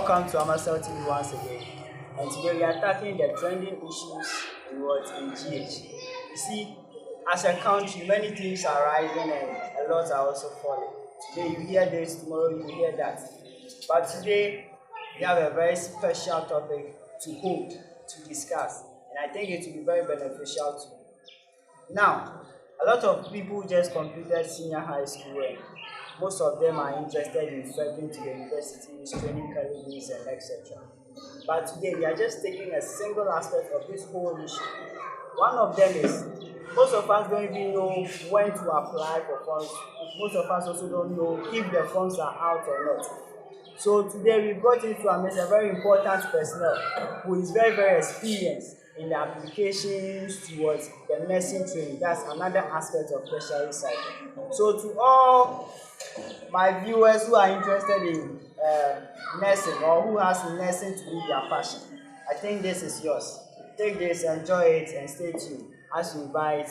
welcome to AmaSel TV once again. And today we are tackling the trending issues in GH. You see, as a country, many things are rising and a lot are also falling. Today you hear this, tomorrow you hear that. But today we have a very special topic to hold, to discuss, and I think it will be very beneficial to you. Now, a lot of people just completed senior high school and most of them are interested in furthering to the universities, training colleges, and etc. But today we are just taking a single aspect of this whole issue. One of them is most of us don't even know when to apply for funds. Most of us also don't know if the funds are out or not. So today we brought into our midst a very important personnel who is very, very experienced in the applications towards the nursing training. That's another aspect of tertiary side. So to all my viewers who are interested in nursing or who has nursing to be their passion, I think this is yours. Take this, enjoy it, and stay tuned as we invite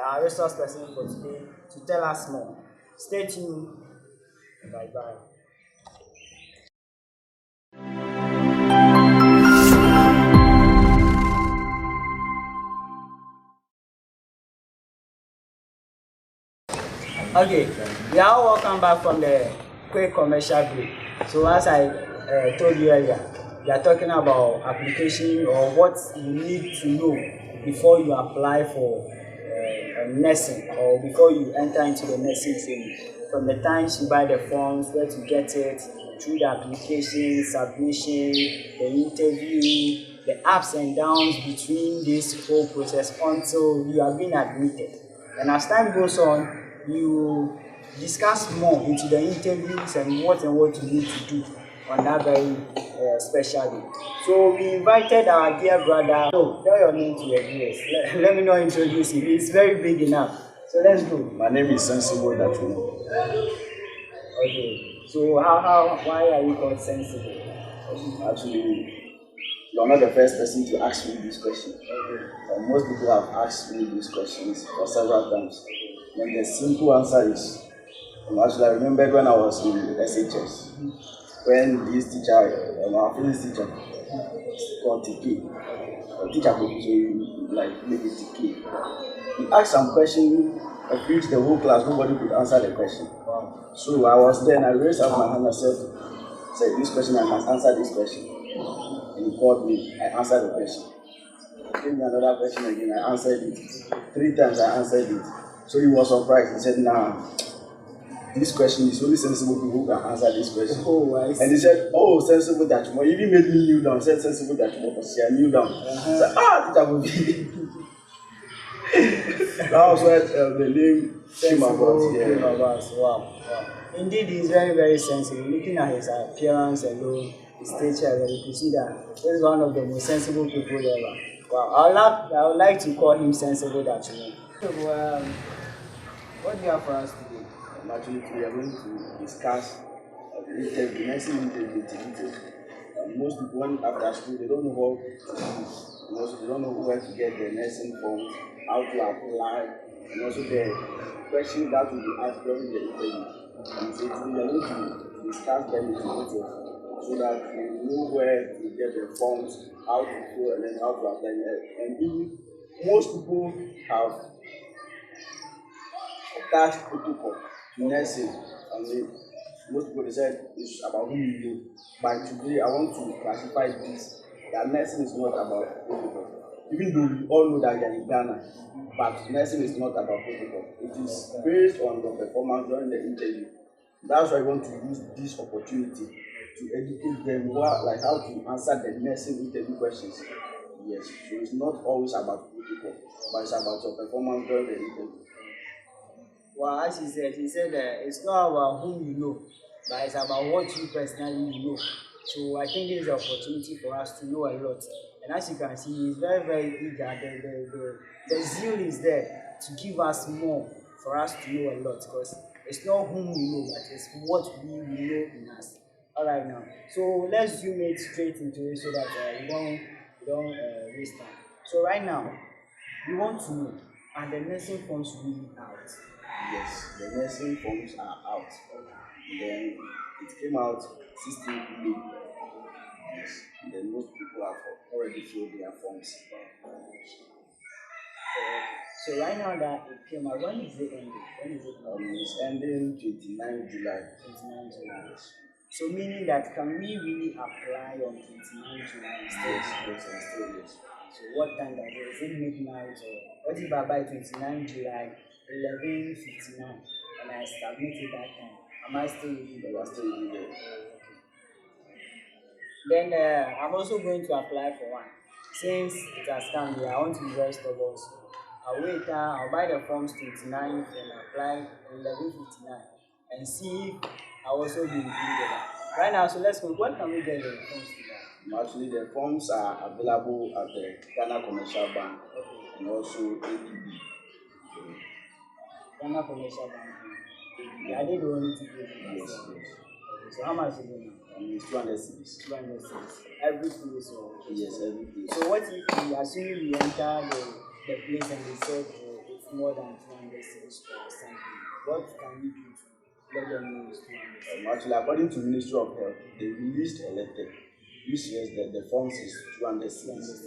our resource person for today to tell us more. Stay tuned. Bye bye. Okay, we are all welcome back from the quick commercial break. So as I told you earlier, we are talking about application or what you need to know before you apply for nursing or before you enter into the nursing training. From the times you buy the forms, where to get it, through the application, submission, the interview, the ups and downs between this whole process until you are being admitted. And as time goes on, you discuss more into the interviews and what you need to do on that very special day. So we invited our dear brother. So tell your name to your viewers. Let me not introduce him. He's very big enough. So let's go. My name is Sensible Datsomor. Okay. So why are you called Sensible? Actually, you are not the first person to ask me this question. Most people have asked me these questions for several times. And the simple answer is, actually I remembered when I was in SHS, when this teacher, our physics teacher, called TK, a teacher professor, like maybe TK, he asked some question, I reached the whole class, nobody could answer the question. So I was there and I raised up my hand and said this question, I must answer this question. And he called me, I answered the question. He gave me another question again, I answered it. 3 times I answered it. So he was surprised. He said, nah, this question is only sensible people who can answer this question. Oh, I see. And he said, oh, sensible Datsomor. He even made me kneel down. He said, sensible Datsomor, because I kneel down. I said, that would be. That was where the name came about. Wow. Indeed, he's very, very sensible. Looking at his appearance alone, his stature, you can see that he's one of the most sensible people ever. Wow, I would like to call him Sensible Datsomor. So, what do you have for us today? Actually, we are going to discuss the nursing interview. Most people, when after school, they don't know how to do. Also, they don't know where to get the nursing forms, how to apply, and also the questions that will be asked during the interview. And so today we are going to discuss them in detail so that you know where to get the forms, how to fill, and then how to apply. And even most people have attached protocol to nursing. I mean, most people they said it's about who you know. But today I want to classify this. That nursing is not about protocol. Even though we all know that we are in Ghana, but nursing is not about protocol. It is based on your performance during the interview. That's why I want to use this opportunity to educate them like how to answer the nursing interview questions. Yes, so it's not always about protocol, but it's about your performance during the interview. Well, as he said it's not about whom you know, but it's about what you personally know. So I think this is an opportunity for us to know a lot. And as you can see, he's very, very eager. The zeal is there to give us more for us to know a lot, because it's not whom we know, but it's what we know in us. All right now. So let's zoom it straight into it so that we don't waste time. So right now, we want to know, are the nursing forms really out? Yes, the nursing forms are out. Then it came out 16th May. Yes. And then most people have already filled their forms. So right now that it came out, when is it ending? It's ending 29 July. 29 July. So meaning that can we really apply on 29 July instead? Yes. So what time that is? Is it midnight or what if I buy 29 July 11:59 and I submit it that time? Am I still with you? You are still in there. Then I'm also going to apply for one. Since it has come here, I want to be very stubborn. So I'll wait, I'll buy the forms 29th and apply 11:59 and see if I'll also be included. Right now, so let's go. When can we get the forms to that? Actually, the forms are available at the Ghana Commercial Bank and also ADB. Ghana Commercial Bank. Yeah, they the only two places. Yes. So how much is it now? It's 200 cities. 200 cities. Every place or? Yes, every place. So what if we assume we enter the place and they said it's more than 200 cities or something? What can we do to let them know it's 200 cities? Actually, according to Ministry of Health, they released a letter which says that the forms is 200 cities.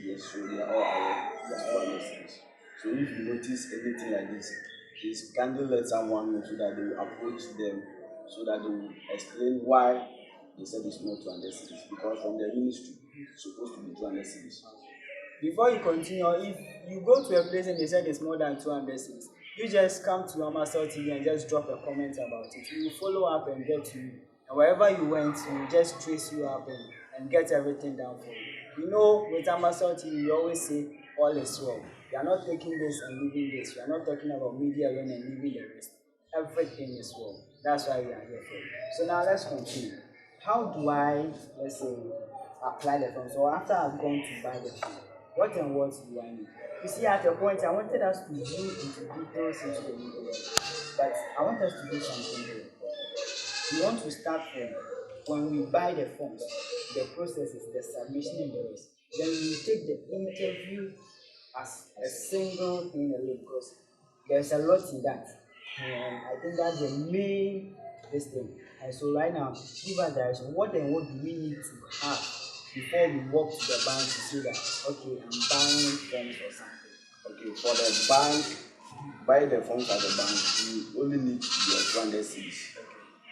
Yes, so they are all aware it's 200 cities. So if you notice anything like this, please kindly let someone know so that they will approach them, so that they will explain why they said it's not 200 cities. Because from the ministry, it's supposed to be 200 cities. Before you continue, if you go to a place and they said it's more than 200 cities, you just come to AmaSel TV and just drop a comment about it. We will follow up and get to you. And wherever you went, we will just trace you up and get everything down for you. You know, with AmaSel TV, we always say all is well. We are not taking this and leaving this. We are not talking about media alone and leaving the rest. Everything is well. That's why we are here for you. So now let's continue. How do I, let's say, apply the form? So after I've gone to buy the form, what and what do I need? You see, at a point, I wanted us to go into details into the video, but I want us to do something here. We want to start from when we buy the forms, the process is the submission and the rest. Then we take the interview as a single thing alone because there's a lot in that. And I think that's the main thing. And so right now, give us direction. What and what do we need to have before we walk to the bank to say that, okay, I'm buying forms or something? Okay, for the bank, buy the forms at the bank, you only need your 200 Cs.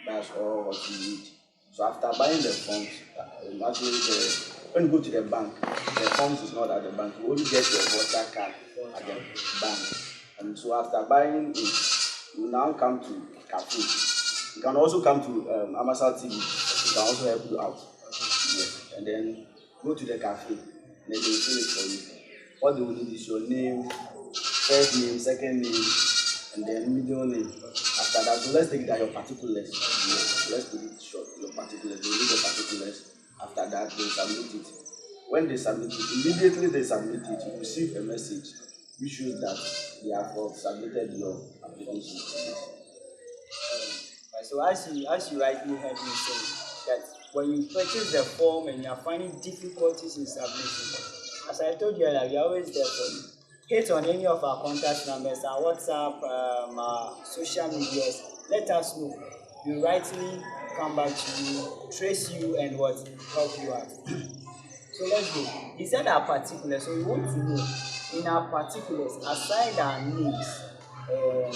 That's all what you need. So after buying the forms, actually when you go to the bank, the forms is not at the bank. You only get your voter card at the bank. And so after buying it, you now come to cafe. You can also come to AmaSel TV. It can also help you out. Yes. And then go to the cafe. And then they will fill it for you. What they will need is your name, first name, second name, and then middle name. After that, so let's take that your particulars. Yes. Let's put it short. Your particulars. They need the particulars. After that, they submit it. When they submit it, immediately they submit it, you receive a message which shows that they have submitted your application. So as you rightly heard me say that when you purchase the form and you are finding difficulties in submitting, as I told you earlier, we are always there for you. Hit on any of our contact numbers, our WhatsApp, our social medias. Let us know. We rightly come back to you, trace you, and what help you out. So let's go. He said our particulars. So we want to know in our particulars, aside our names, our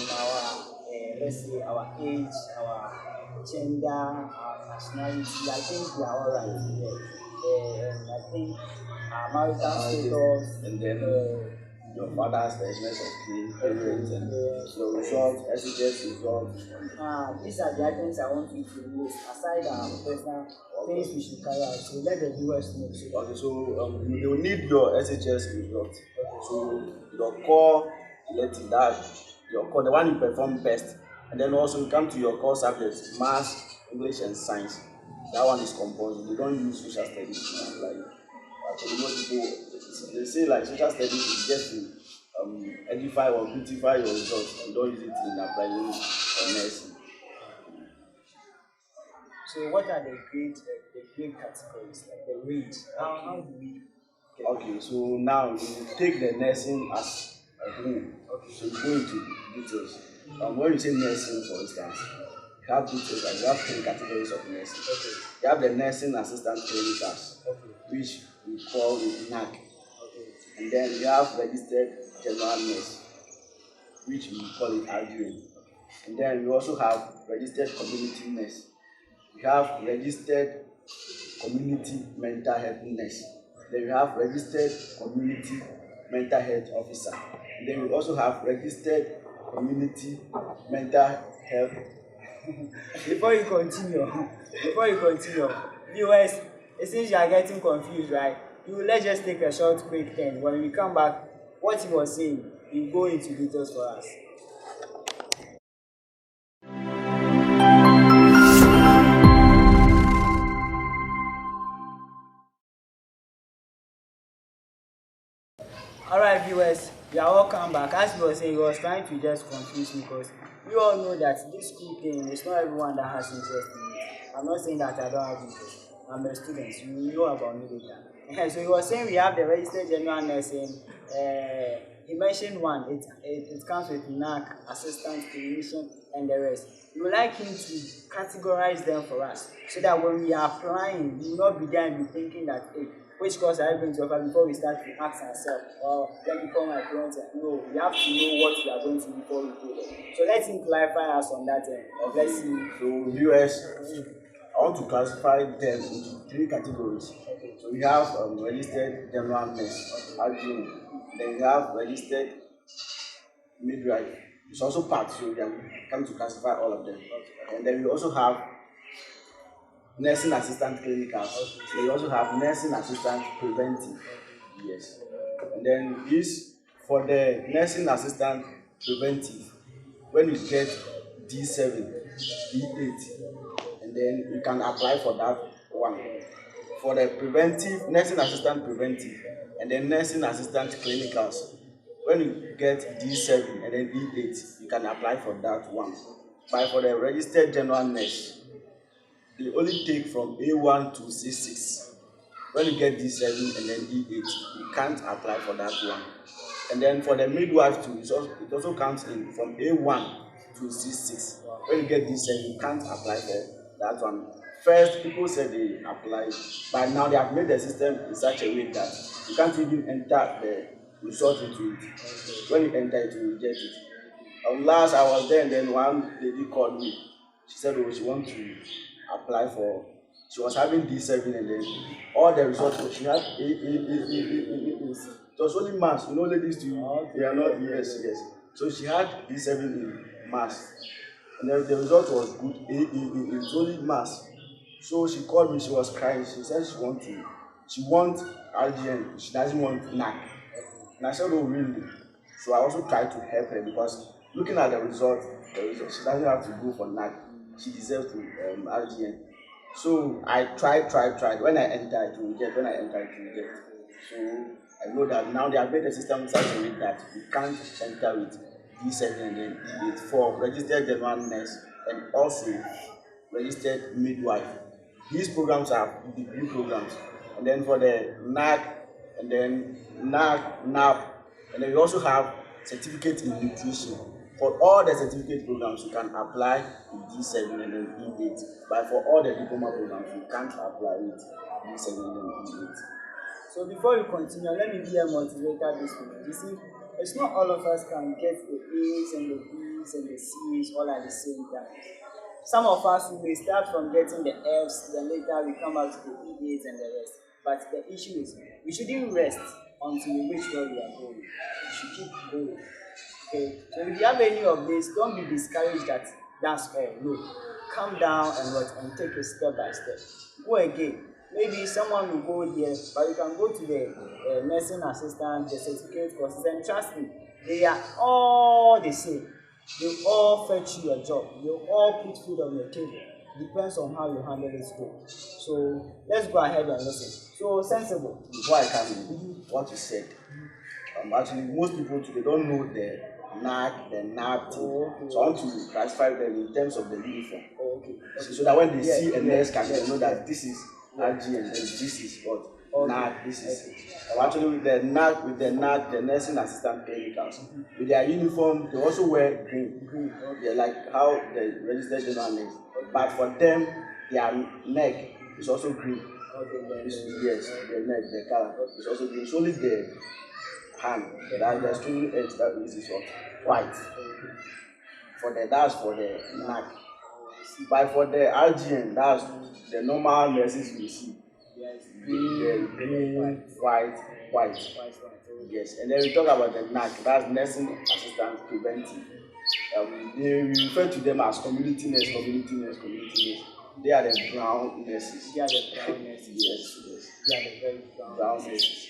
let's say our age, our gender, our nationality. I think we are all right here. I think our marital status, and then your father's business of kin, parents, and your result, SHS result. These are the items I want you to list aside our personal things we should carry out. So let the viewers know. Okay, so you will need your SHS result. So your core elective, that your core, the one you perform best, and then also you come to your core subjects, maths, English, and science. That one is compulsory. You don't use social studies like. Actually, most people they say like social studies is just to edify or beautify your results. You don't use it in applying or nursing. So what are the grade categories, like the range? How do we get Okay, so now you take the nursing as a whole. Okay, so you go into details. When you say nursing, for instance, You have details, and you have three categories of nursing. Okay. You have the nursing assistant clinicals, Okay. which we call NAC. Okay. And then you have registered general nurse, which we call it RGN. And then we also have registered community nurse. We have registered community mental health nurse. Then we have registered community mental health officer. And then we also have registered community mental health. Before you continue, viewers, it seems you are getting confused, right? Let's just take a short quick thing. When we come back, what he was saying, you go into details for us. Alright viewers, you are welcome back. As he was saying, he was trying to just confuse me because we all know that this school thing is not everyone that has interest in it. I'm not saying that I don't have interest. I'm a student, you know about me later. So he was saying we have the registered general nursing. He mentioned one, it comes with NAC, assistant, clinician, and the rest. We would like him to categorize them for us so that when we are applying, we will not be there and be thinking that, hey, which course are you going to offer before we start to ask ourselves, let me call my parents. No, we have to know what we are going to do before we go there. So let him clarify us on that end. Let's see. So viewers, I want to classify them into three categories. Okay. So we have registered general nurse, RGN. Then we have registered midwife. It's also part, so we are coming to classify all of them. Okay. And then we also have nursing assistant clinical. Okay. So we also have nursing assistant preventive. Yes. And then this for the nursing assistant preventive, when you get D7, D8, and then you can apply for that one. For the preventive, nursing assistant preventive, and then nursing assistant clinicals, when you get D7 and then D8, you can apply for that one. But for the registered general nurse, they only take from A1 to C6. When you get D7 and then D8, you can't apply for that one. And then for the midwife too, it also comes in from A1 to C6. When you get D7, you can't apply for that one. First, people said they applied, but now they have made the system in such a way that you can't even enter the result into it. When you enter it, you reject it. Last, I was there, and then one lady called me. She said, oh, she wants to apply for. She was having D7 and then all the results she had it was only maths. You know, ladies too, they are not yes. So she had D7 in maths. And then the result was good. It's only maths. So she called me, she was crying. She said she wants RGN, she doesn't want NAC. And I said, oh really? So I also tried to help her because looking at the result, she doesn't have to go for NAC. She deserves to RGN. So I tried. When I enter it to reject, So I know that now they have made the system such a way that you can't enter with D7 and then D8 for registered general nurse and also registered midwife. These programs are degree programs. And then for the NAC and then NAP, and then we also have certificate in nutrition. For all the certificate programs, you can apply with D7 and then D8. But for all the diploma programs, you can't apply with D7 and then D8. So before you continue, let me be a motivator this week. You see, it's not all of us can get the A's and the B's and the C's all at the same time. Some of us may start from getting the F's, then later we come out to the E8s and the rest. But the issue is, we shouldn't rest until we reach where we are going. We should keep going. Okay? So if you have any of this, don't be discouraged that that's all. No. Calm down and take it step by step. Go again. Maybe someone will go here, but you can go to the nursing assistant, the certificate courses, and trust me, they are all the same. They all fetch you a job. They all put food on your table. Depends on how you handle it though. So let's go ahead and listen. So sensible. Before I come in, what you said, actually most people today don't know the NAC, the NAP thing. Okay. So I want to classify them in terms of the uniform. Okay. So that when they see a nurse can they know that this is RG and this is what. Okay. NAC, this is Okay. actually with the NAC, the nursing assistant clinicals. With their uniform, they also wear green. Green. Okay. They're like how the registered general nurse. But for them, their neck is also green. Okay. Yes, the neck, the color is also green. It's only the hand, that the string edge that is what white. That's for the neck. But for the RGN, that's the normal nurses you see. Yes. The green, white, white. White. Yes, and then we talk about the NAC, that's nursing assistant preventive. They refer to them as community nurse, community nurse, community nurse. They are the brown nurses. They are the brown nurses. Yes. They are the very Brown nurses.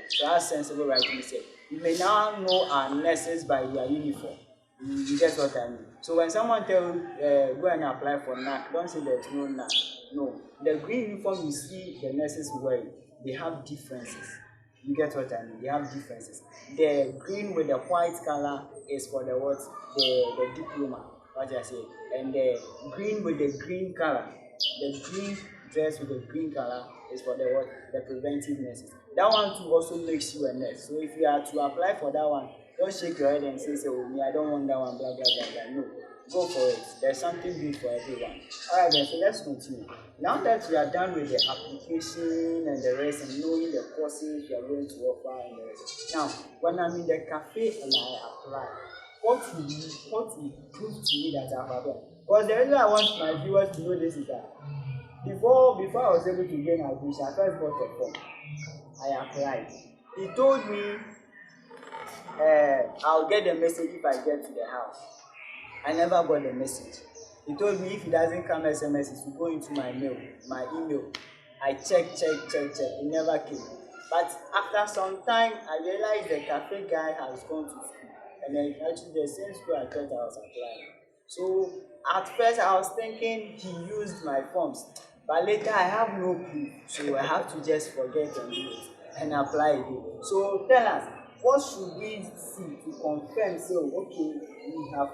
So that's sensible, rightly said. You may now know our nurses by their uniform. You get what I mean. So when someone tell you go and apply for NAC, don't say there's no NAC. No, the green uniform you see the nurses wearing, they have differences. You get what I mean? They have differences. The green with the white color is for the what? The diploma. What I say. And the green with the green color, the green dress with the green color is for the what? The preventive nurses. That one too also makes you a nurse. So if you are to apply for that one, don't shake your head and say, oh me, I don't want that one, blah blah blah blah. No. Go for it. There's something good for everyone. Alright then, so let's continue. Now that we are done with the application and the rest and knowing the courses we are going to offer and the rest. Now, when I'm in the cafe and I apply, what will prove to me that I have applied? Because the reason I want my viewers to know this is that before I was able to gain admission, I first got a form. I applied. He told me I'll get the message if I get to the house. I never got the message. He told me if it doesn't come SMS, it will go into my email. I checked. It never came. But after some time, I realized the cafe guy has gone to school. And then actually the same school I thought I was applying. So at first I was thinking he used my forms. But later I have no proof. So I have to just forget and do it and apply again. So tell us, what should we see to confirm, say, okay, we have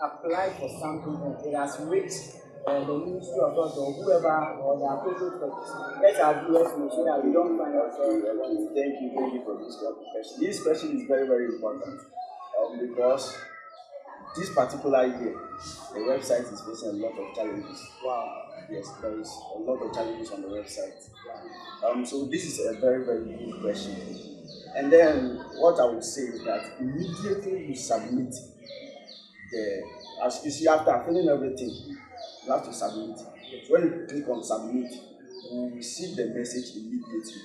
applied for something and it has reached the Ministry of Health or whoever or the appropriate person? Let our viewers know so that we don't find ourselves. Thank you for this question. This question is very, very important because this particular year, the website is facing a lot of challenges. Wow. Yes, there is a lot of challenges on the website. So this is a very, very good question. And then what I would say is that immediately you submit as you see after filling everything, you have to submit. When you click on submit, you will receive the message immediately.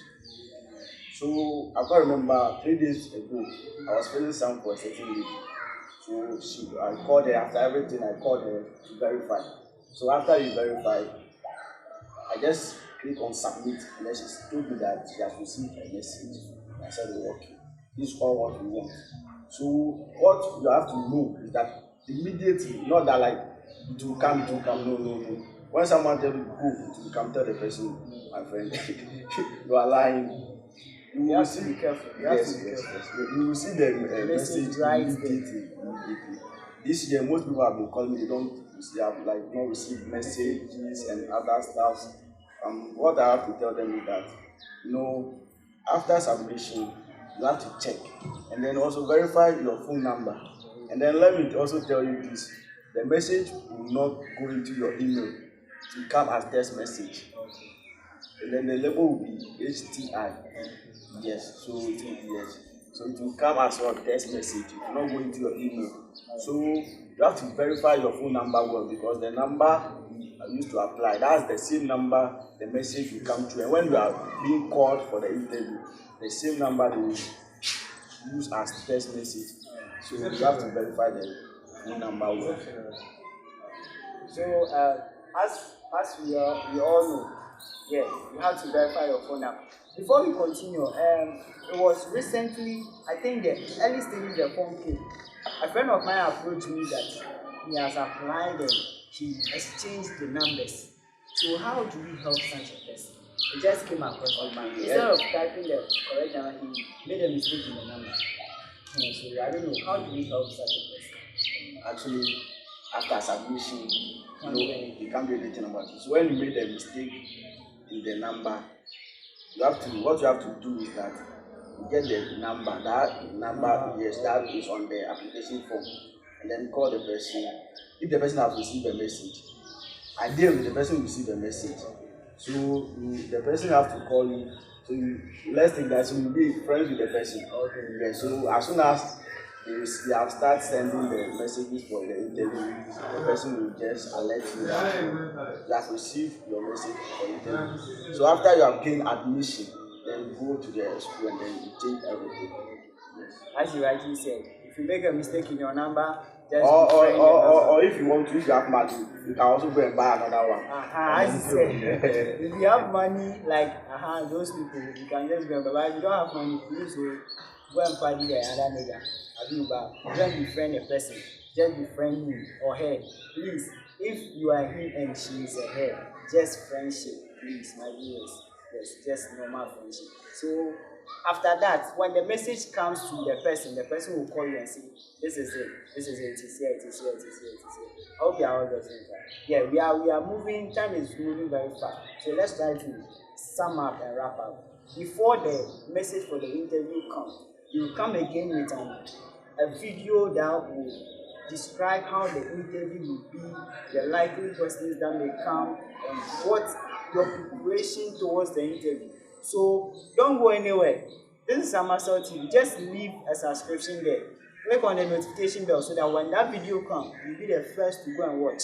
So I can remember 3 days ago, I was filling some for a certain lady. So I called her after everything. I called her to verify. So after you verify, I just click on submit, and then she told me that she has received a message. I said, okay, this is all what we want. So what you have to know is that immediately, not that like it will come, no. When someone tells you go, it will come, tell the person, my friend, you are lying. You have to be careful. Yes. You will see the message right immediately. This year, most people have been calling me. They have like not received messages and other stuff. What I have to tell them is that, after submission, you have to check and then also verify your phone number. And then let me also tell you this: the message will not go into your email. It will come as text message. And then the label will be HTI. Yes, so it will come as your text message. It will not go into your email. So you have to verify your phone number well, because the number you used to apply, that's the same number the message will come to. And when you are being called for the interview, the same number they will use as text message. So you have to verify the phone number well. So as we all know, yeah, you have to verify your phone number. Before we continue, it was recently, I think the early stages the phone came. A friend of mine approached me that he has applied and he exchanged the numbers. So how do we help such a person? It just came across on my instead of typing the correct number, he made a mistake in the number. So I don't know, how do we help such a person? Actually, after submission, you can't do anything about it. So when you made a mistake in the number, what you have to do is that you get the number. That number, yes, that is on the application form, and then call the person. If the person has received a message, ideally the person will receive a message. So the person have to call you. So let's think that so you'll be friends with the person. Okay. Yeah, so as soon as they have started sending the messages for the interview, the person will just alert you that you have received your message for the interview. So after you have gained admission, then you go to the school and then you change everything. Yes. As you rightly said, if you make a mistake in your number, just or if you want to, if you have money, you can also go and buy another one. As you said, if you have money, like those people, you can just go and buy. But if you don't have money, please go and party the other nigga. Don't befriend a person, just befriend him or her. Please, if you are him and she is a her, just friendship, please, my viewers. Yes, just normal friendship. So after that, when the message comes to the person will call you and say, this is it, it is here, it is here, it is here, it is here. I hope you are all getting it right. Yeah, we are moving, time is moving very fast. So let's try to sum up and wrap up. Before the message for the interview comes, you will come again with a video that will describe how the interview will be, the likely questions that may come, and what your preparation towards the interview. So don't go anywhere. This is AmaSel TV. Just leave a subscription there. Click on the notification bell so that when that video comes, you'll be the first to go and watch.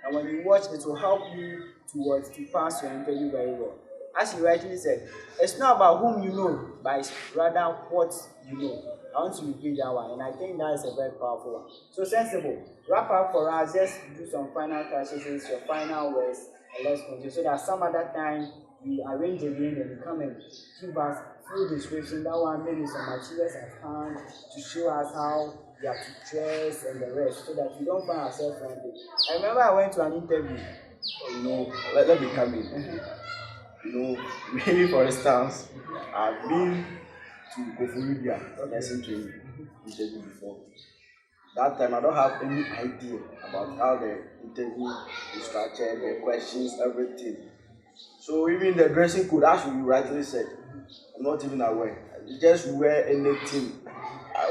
And when you watch, it will help you to pass your interview very well. As you rightly said, it's not about whom you know, but it's rather what you know. I want to repeat that one, and I think that is a very powerful one. So sensible, wrap up for us, just do some final touches, your final words, and let's continue. So that some other time you arrange again and you come and give us full description. That one, maybe some materials at hand to show us how you have to dress and the rest, so that you don't find ourselves wrong. I remember I went to an interview. Let me come in. Me for instance, I've been to Gharelu nursing training interview before. That time I don't have any idea about how the interview is structured, the questions, everything. So even the dressing code, as you rightly said, I'm not even aware. I just wear anything.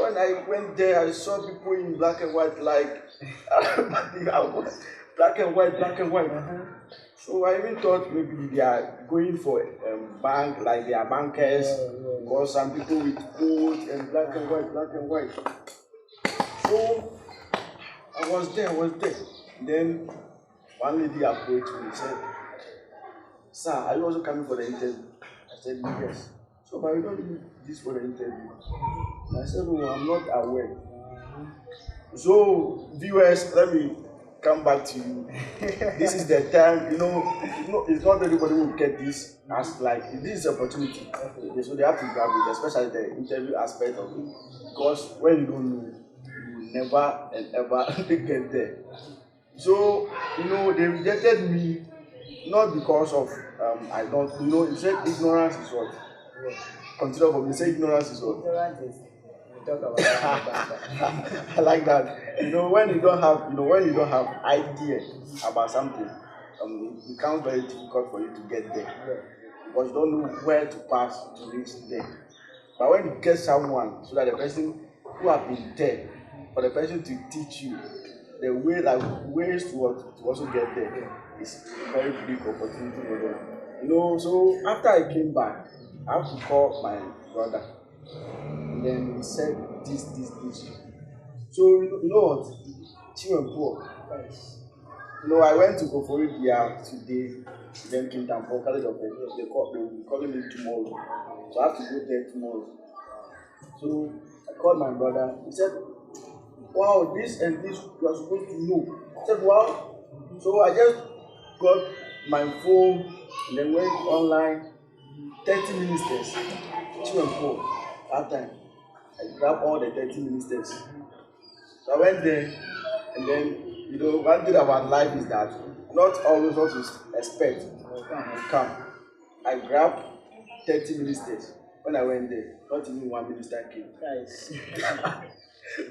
When I went there, I saw people in black and white, like black and white, black and white. So I even thought maybe they are going for bank, like they are bankers, because some people with coat and black and white, black and white. So I was there. Then one lady approached me and said, "Sir, are you also coming for the interview?" I said, "Yes." So, but you don't need this for the interview. And I said, "No, I'm not aware." So, viewers, let me come back to you. This is the time, it's not everybody who will get this as like, this is opportunity. Okay, so they have to grab it, especially the interview aspect of it. Because when you don't know, you will never and ever get there. So, they rejected me not because of I don't, you said ignorance is what? Consider for me, say ignorance is what? Ignorance is, we talk about that. I like that. When you don't have idea about something, it becomes very difficult for you to get there because you don't know where to pass to reach there. But when you get someone, so that the person who have been there, for the person to teach you the way, like ways to also get there, is a very big opportunity for them. So after I came back, I have to call my brother, and then he said this. So you know what? Cheap and poor. I went to Gharelu today, then came down for college of they will be calling me tomorrow. So I have to go there tomorrow. So I called my brother. He said, "Wow, this and this you are supposed to know." I said, "Wow." So I just got my phone and then went online. 30 ministers, cheap and poor. That time I grabbed all the 30 ministers. So I went there, and then, one thing about life is that not always what you expect will come. I grabbed 30 ministers. When I went there, not even one minister came. Nice.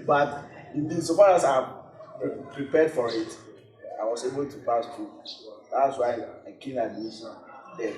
But so far as I prepared for it, I was able to pass through. That's why I gained admission there.